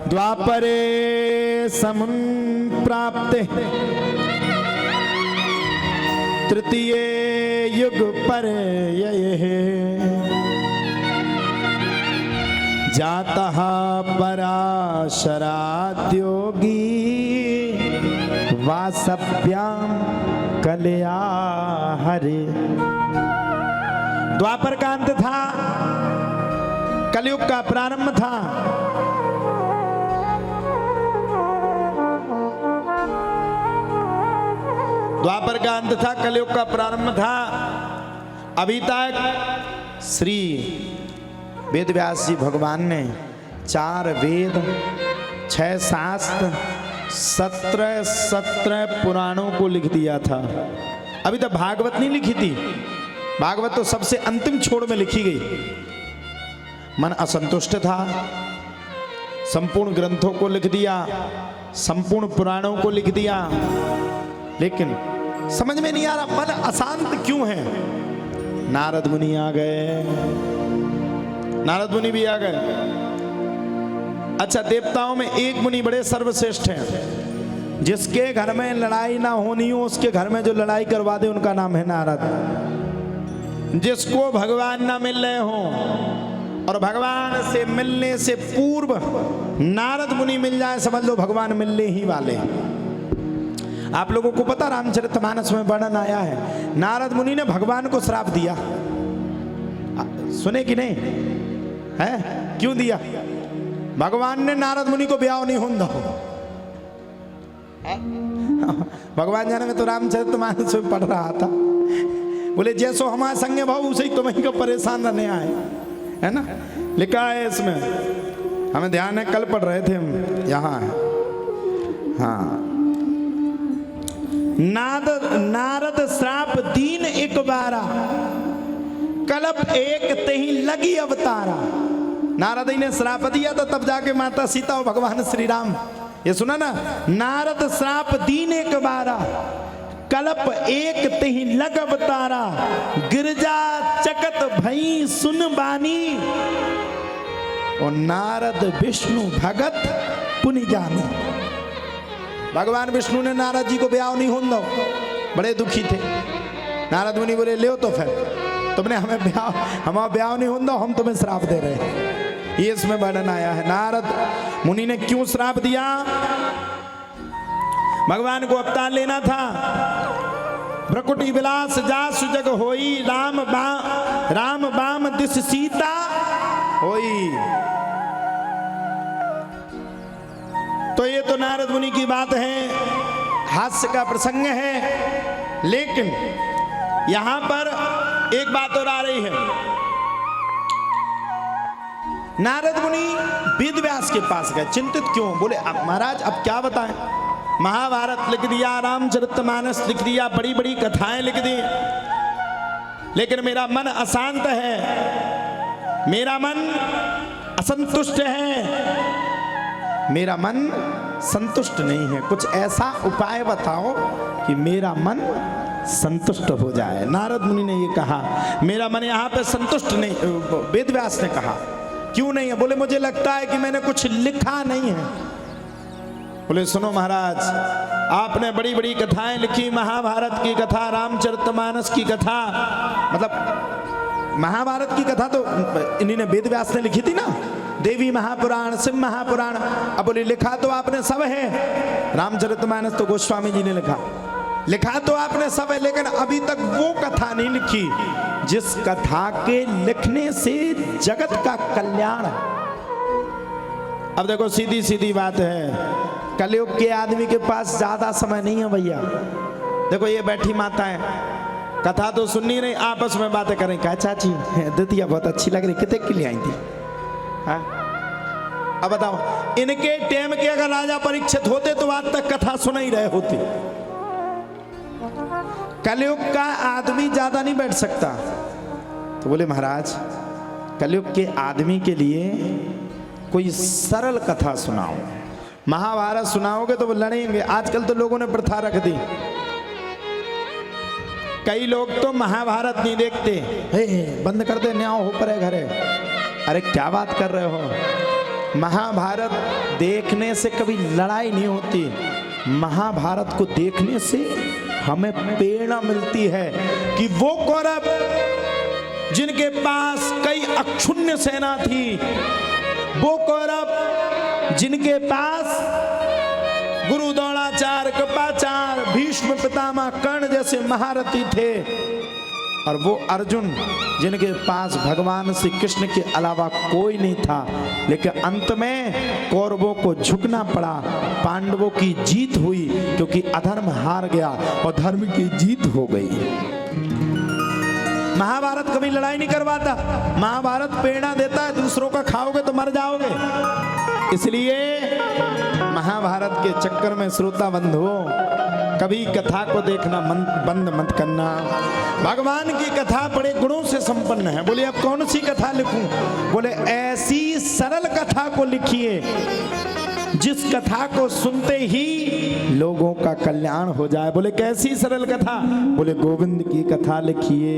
द्वापरे सम्प्राप्ते तृतीये युग पर्ययः जातः पराशराद्योगी वासव्यां कलया हरे। द्वापर का अंत था, कलयुग का प्रारंभ था। द्वापर का अंत था, कलयुग का प्रारंभ था। अभी तक श्री वेद व्यास जी भगवान ने 4 वेद, 6 शास्त्र, 17 पुराणों को लिख दिया था। अभी तक भागवत नहीं लिखी थी। भागवत तो सबसे अंतिम छोर में लिखी गई। मन असंतुष्ट था, संपूर्ण ग्रंथों को लिख दिया, संपूर्ण पुराणों को लिख दिया, लेकिन समझ में नहीं आ रहा मन अशांत क्यों है। नारद मुनि आ गए, नारद मुनि भी आ गए। अच्छा, देवताओं में एक मुनि बड़े सर्वश्रेष्ठ हैं, जिसके घर में लड़ाई ना होनी हो उसके घर में जो लड़ाई करवा दे उनका नाम है नारद। जिसको भगवान ना मिल रहे हो और भगवान से मिलने से पूर्व नारद मुनि मिल जाए, समझ लो भगवान मिलने ही वाले। आप लोगों को पता, रामचरितमानस में वर्णन आया है, नारद मुनि ने भगवान को श्राप दिया। सुने कि नहीं है? क्यों दिया? भगवान ने नारद मुनि को ब्याह नहीं होने दो। भगवान जाने में तो रामचरितमानस में पढ़ रहा था, बोले जैसो हमारे संगे भाव उसे ही तुम्हें को परेशान रहने आए, है ना, लिखा है इसमें। हमें ध्यान है, कल पढ़ रहे थे हम, यहाँ है। हाँ, नारद श्राप दीन एक बारा, कलप एक तेहि लगी अवतारा। नारद ही ने श्राप दिया था, तब जाके माता सीता और भगवान श्री राम, ये सुना ना, नारद श्राप दीन एक बारा, कलप एक तेहि लग अवतारा, गिरजा चकत भई सुन बानी, और नारद विष्णु भगत पुनि जानी। भगवान विष्णु ने नारद जी को ब्याह नहीं होने दो, बड़े दुखी थे। नारद मुनि बोले ले तो फिर तुमने हमें हमारा ब्याह नहीं होने दो, हम तुम्हें श्राप दे रहे हैं। ये इसमें वर्णन आया है। नारद मुनि ने क्यों श्राप दिया? भगवान को अवतार लेना था। भ्रकुटी विलास जासु जग होई, राम बाम दिस सीता होई। तो ये तो नारद मुनि की बात है, हास्य का प्रसंग है, लेकिन यहां पर एक बात और आ रही है। नारद मुनि वेद व्यास के पास गए, चिंतित क्यों? बोले अब महाराज अब क्या बताएं, महाभारत लिख दिया, रामचरितमानस लिख दिया, बड़ी बड़ी कथाएं लिख दी, लेकिन मेरा मन अशांत है, मेरा मन असंतुष्ट है, मेरा मन संतुष्ट नहीं है। कुछ ऐसा उपाय बताओ कि मेरा मन संतुष्ट हो जाए। नारद मुनि ने ये कहा, मेरा मन यहाँ पे संतुष्ट नहीं। वेद व्यास ने कहा क्यों नहीं है? बोले मुझे लगता है कि मैंने कुछ लिखा नहीं है। बोले सुनो महाराज, आपने बड़ी बड़ी कथाएं लिखी, महाभारत की कथा, रामचरितमानस की कथा, मतलब महाभारत की कथा तो इन्हीं ने वेद व्यास ने लिखी थी ना, देवी महापुराण, शिव महापुराण। अब बोले लिखा तो आपने सब है, रामचरितमानस तो गोस्वामी जी ने लिखा तो आपने सब है, लेकिन अभी तक वो कथा नहीं लिखी जिस कथा के लिखने से जगत का कल्याण है। अब देखो सीधी सीधी बात है, कलयुग के आदमी के पास ज्यादा समय नहीं है भैया। देखो ये बैठी माता है, कथा तो सुननी नहीं, आपस में बातें करें, क्या चाची द्वितीय बहुत अच्छी लग रही, कितने के लिए आई थी? हाँ? अब बताओ, इनके टाइम के अगर राजा परीक्षित होते तो आज तक कथा सुना ही रहे होते। कलयुग का आदमी ज्यादा नहीं बैठ सकता। तो बोले महाराज कलयुग के आदमी के लिए कोई सरल कथा सुनाओ। महाभारत सुनाओगे तो वो लड़ेंगे। आजकल तो लोगों ने प्रथा रख दी, कई लोग तो महाभारत नहीं देखते, हे बंद कर दे, न्याय हो परे घरे। अरे क्या बात कर रहे हो, महाभारत देखने से कभी लड़ाई नहीं होती, महाभारत को देखने से हमें प्रेरणा मिलती है कि वो कौरव जिनके पास कई अक्षुण्य सेना थी, वो कौरव जिनके पास गुरु द्रोणाचार्य, कृपाचार्य, भीष्म पितामह, कर्ण जैसे महारथी थे, और वो अर्जुन जिनके पास भगवान श्री कृष्ण के अलावा कोई नहीं था, लेकिन अंत में कौरवों को झुकना पड़ा, पांडवों की जीत हुई क्योंकि अधर्म हार गया और धर्म की जीत हो गई। महाभारत कभी लड़ाई नहीं करवाता, महाभारत प्रेरणा देता है, दूसरों का खाओगे तो मर जाओगे। इसलिए महाभारत के चक्कर में श्रोता बंधुओं कभी कथा को देखना बंद मत करना। भगवान की कथा बड़े गुणों से संपन्न है। बोले अब कौन सी कथा लिखूं? बोले ऐसी सरल कथा को लिखिए जिस कथा को सुनते ही लोगों का कल्याण हो जाए। बोले कैसी सरल कथा? बोले गोविंद की कथा लिखिए।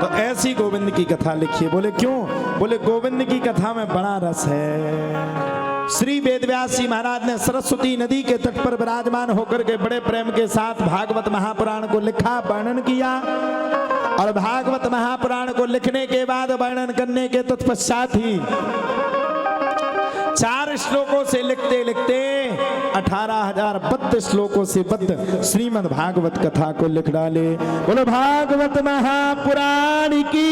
तो ऐसी गोविंद की कथा लिखिए। बोले क्यों? बोले गोविंद की कथा में बड़ा रस है। श्री वेदव्यास जी महाराज ने सरस्वती नदी के तट पर विराजमान होकर के बड़े प्रेम के साथ भागवत महापुराण को लिखा, वर्णन किया, और भागवत महापुराण को लिखने के बाद वर्णन करने के तत्पश्चात ही 4 श्लोकों से लिखते लिखते 18,032 श्लोकों से बद्ध श्रीमद् भागवत कथा को लिख डाले। बोलो भागवत महापुराण की